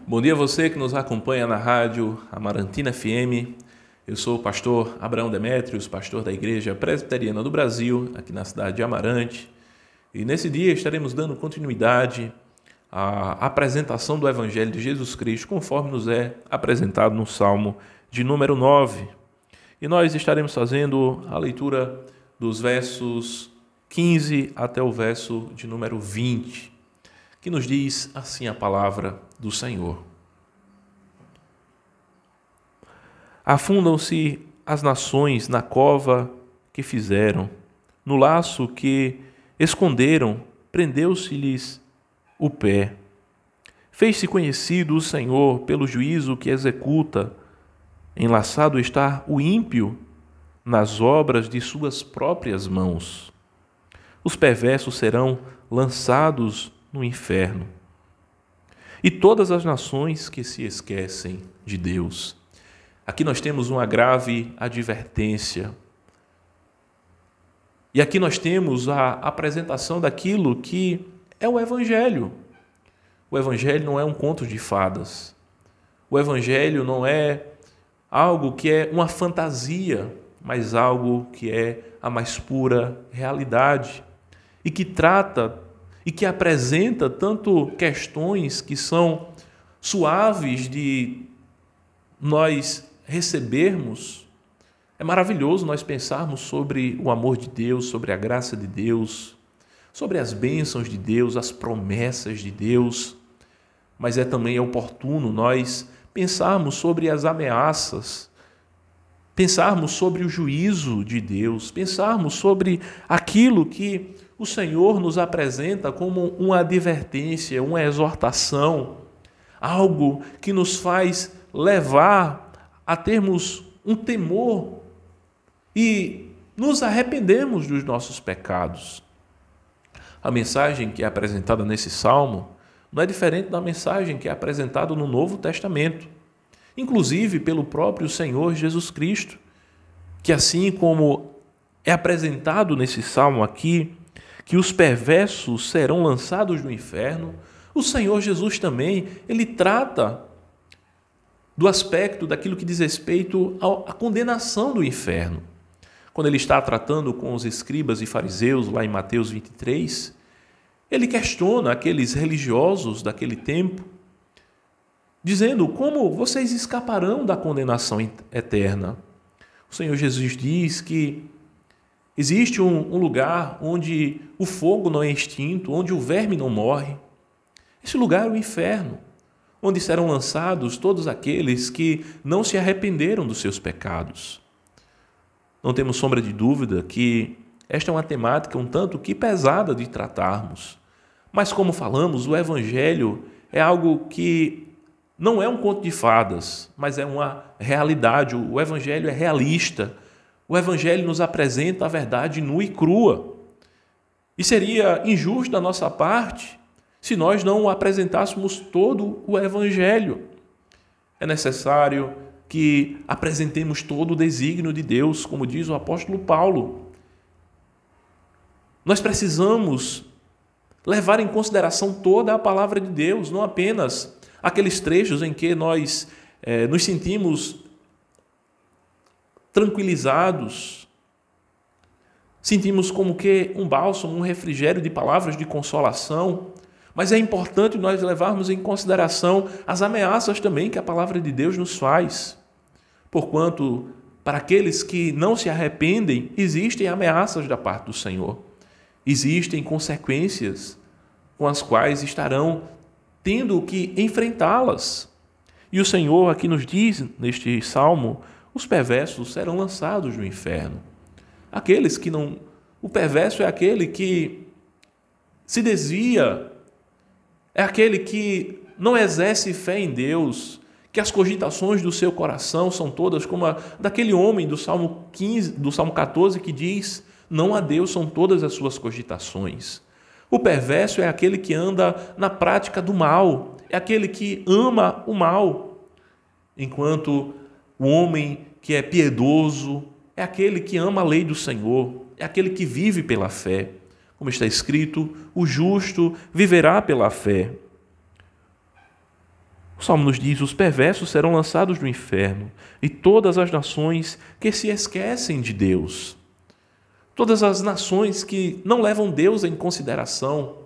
Bom dia a você que nos acompanha na rádio Amarantina FM. Eu sou o pastor Abraão Demétrios, pastor da Igreja Presbiteriana do Brasil, aqui na cidade de Amarante. E nesse dia estaremos dando continuidade à apresentação do Evangelho de Jesus Cristo, conforme nos é apresentado no Salmo de número 9. E nós estaremos fazendo a leitura dos versos 15 até o verso de número 20, que nos diz assim a palavra do Senhor. Afundam-se as nações na cova que fizeram, no laço que esconderam, prendeu-se-lhes o pé. Fez-se conhecido o Senhor pelo juízo que executa, enlaçado está o ímpio nas obras de suas próprias mãos. Os perversos serão lançados no inferno. E todas as nações que se esquecem de Deus. Aqui nós temos uma grave advertência. E aqui nós temos a apresentação daquilo que é o Evangelho. O Evangelho não é um conto de fadas. O Evangelho não é algo que é uma fantasia, mas algo que é a mais pura realidade. E que trata e que apresenta tanto questões que são suaves de nós recebermos. É maravilhoso nós pensarmos sobre o amor de Deus, sobre a graça de Deus, sobre as bênçãos de Deus, as promessas de Deus, mas é também oportuno nós pensarmos sobre as ameaças, pensarmos sobre o juízo de Deus, pensarmos sobre aquilo que o Senhor nos apresenta como uma advertência, uma exortação, algo que nos faz levar a termos um temor e nos arrependemos dos nossos pecados. A mensagem que é apresentada nesse salmo não é diferente da mensagem que é apresentada no Novo Testamento, inclusive pelo próprio Senhor Jesus Cristo, que assim como é apresentado nesse salmo aqui, que os perversos serão lançados no inferno, o Senhor Jesus também, ele trata do aspecto daquilo que diz respeito à condenação do inferno. Quando ele está tratando com os escribas e fariseus, lá em Mateus 23, ele questiona aqueles religiosos daquele tempo, dizendo: como vocês escaparão da condenação eterna? O Senhor Jesus diz que existe um lugar onde o fogo não é extinto, onde o verme não morre. Esse lugar é o inferno, onde serão lançados todos aqueles que não se arrependeram dos seus pecados. Não temos sombra de dúvida que esta é uma temática um tanto que pesada de tratarmos. Mas, como falamos, o Evangelho é algo que não é um conto de fadas, mas é uma realidade. O Evangelho é realista. O Evangelho nos apresenta a verdade nua e crua. E seria injusto da nossa parte se nós não apresentássemos todo o Evangelho. É necessário que apresentemos todo o desígnio de Deus, como diz o apóstolo Paulo. Nós precisamos levar em consideração toda a palavra de Deus, não apenas aqueles trechos em que nós nos sentimos tranquilizados, sentimos como que um bálsamo, um refrigério de palavras de consolação, mas é importante nós levarmos em consideração as ameaças também que a palavra de Deus nos faz, porquanto para aqueles que não se arrependem, existem ameaças da parte do Senhor, existem consequências com as quais estarão tendo que enfrentá-las. E o Senhor aqui nos diz, neste salmo, os perversos serão lançados no inferno. Aqueles que não... O perverso é aquele que se desvia, é aquele que não exerce fé em Deus, que as cogitações do seu coração são todas como a daquele homem do Salmo 14 que diz: não a Deus são todas as suas cogitações. O perverso é aquele que anda na prática do mal, é aquele que ama o mal, enquanto o homem que é piedoso é aquele que ama a lei do Senhor, é aquele que vive pela fé. Como está escrito, o justo viverá pela fé. O O Salmo nos diz: os perversos serão lançados no inferno, e todas as nações que se esquecem de Deus. Todas as nações que não levam Deus em consideração,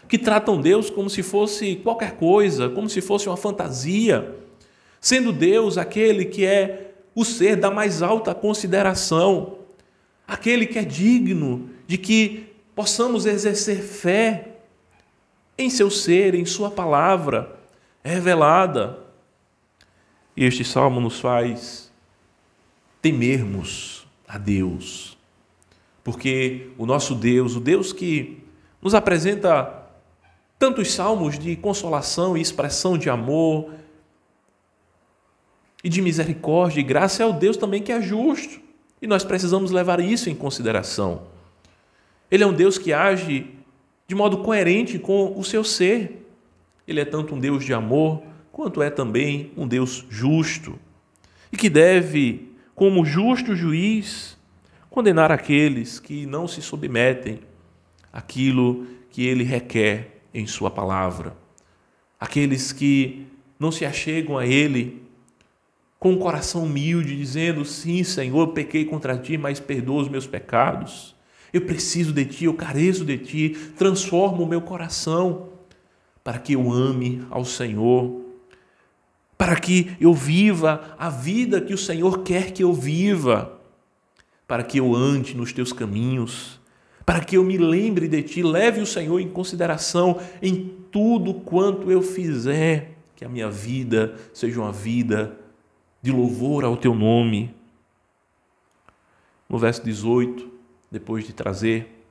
que tratam Deus como se fosse qualquer coisa, como se fosse uma fantasia, sendo Deus aquele que é o ser da mais alta consideração, aquele que é digno de que possamos exercer fé em seu ser, em sua palavra revelada. E este salmo nos faz temermos a Deus, porque o nosso Deus, o Deus que nos apresenta tantos salmos de consolação e expressão de amor e de misericórdia e graça, é o Deus também que é justo, e nós precisamos levar isso em consideração. Ele é um Deus que age de modo coerente com o seu ser. Ele é tanto um Deus de amor, quanto é também um Deus justo, e que deve, como justo juiz, condenar aqueles que não se submetem àquilo que ele requer em sua palavra, aqueles que não se achegam a ele com um coração humilde, dizendo: sim, Senhor, eu pequei contra ti, mas perdoa os meus pecados, eu preciso de ti, eu careço de ti, transforma o meu coração para que eu ame ao Senhor, para que eu viva a vida que o Senhor quer que eu viva, para que eu ande nos teus caminhos, para que eu me lembre de ti, leve o Senhor em consideração em tudo quanto eu fizer, que a minha vida seja uma vida de louvor ao teu nome. No verso 18, depois de trazer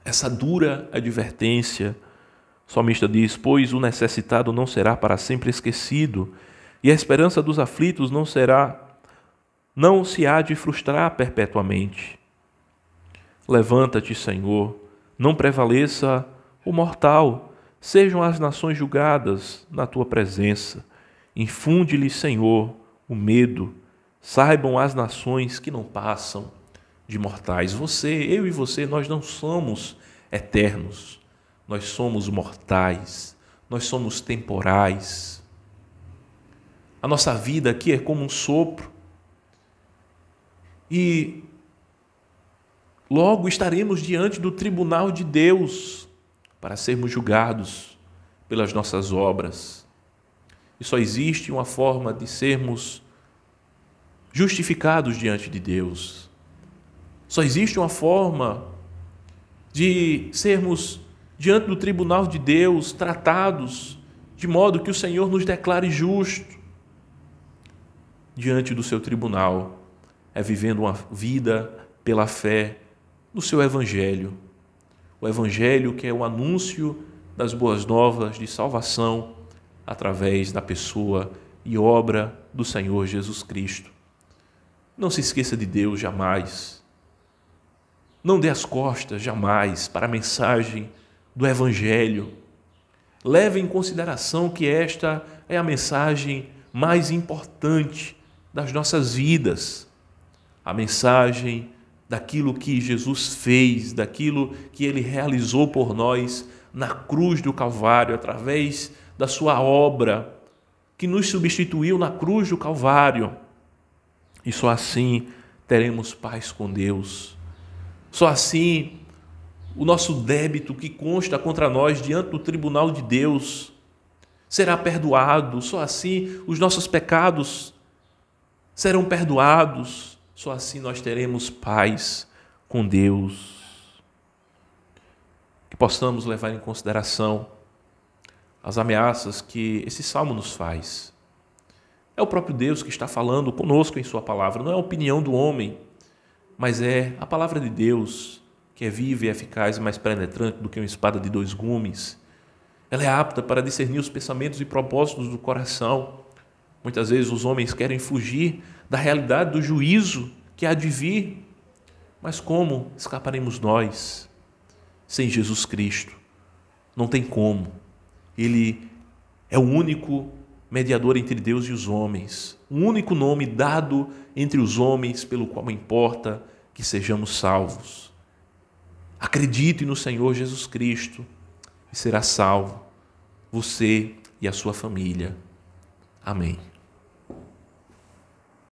essa dura advertência, o salmista diz: pois o necessitado não será para sempre esquecido, e a esperança dos aflitos não se há de frustrar perpetuamente. Levanta-te, Senhor, não prevaleça o mortal, sejam as nações julgadas na tua presença. Infunde-lhe, Senhor, o medo, saibam as nações que não passam de mortais. Eu e você, nós não somos eternos, nós somos mortais, nós somos temporais. A nossa vida aqui é como um sopro, e logo estaremos diante do tribunal de Deus para sermos julgados pelas nossas obras. E só existe uma forma de sermos justificados diante de Deus. Só existe uma forma de sermos diante do tribunal de Deus tratados de modo que o Senhor nos declare justo diante do seu tribunal. É vivendo uma vida pela fé no seu Evangelho. O Evangelho que é o anúncio das boas novas de salvação através da pessoa e obra do Senhor Jesus Cristo. Não se esqueça de Deus jamais. Não dê as costas jamais para a mensagem do Evangelho. Leve em consideração que esta é a mensagem mais importante das nossas vidas. A mensagem daquilo que Jesus fez, daquilo que Ele realizou por nós na cruz do Calvário, através da sua obra, que nos substituiu na cruz do Calvário. E só assim teremos paz com Deus. Só assim o nosso débito que consta contra nós diante do tribunal de Deus será perdoado. Só assim os nossos pecados serão perdoados. Só assim nós teremos paz com Deus. Que possamos levar em consideração as ameaças que esse salmo nos faz. É o próprio Deus que está falando conosco em sua palavra, não é a opinião do homem, mas é a palavra de Deus, que é viva e eficaz e mais penetrante do que uma espada de dois gumes. Ela é apta para discernir os pensamentos e propósitos do coração. Muitas vezes os homens querem fugir da realidade do juízo que há de vir, mas como escaparemos nós sem Jesus Cristo? Não tem como. Ele é o único mediador entre Deus e os homens, o único nome dado entre os homens pelo qual importa que sejamos salvos. Acredite no Senhor Jesus Cristo e será salvo. Você e a sua família. Amém.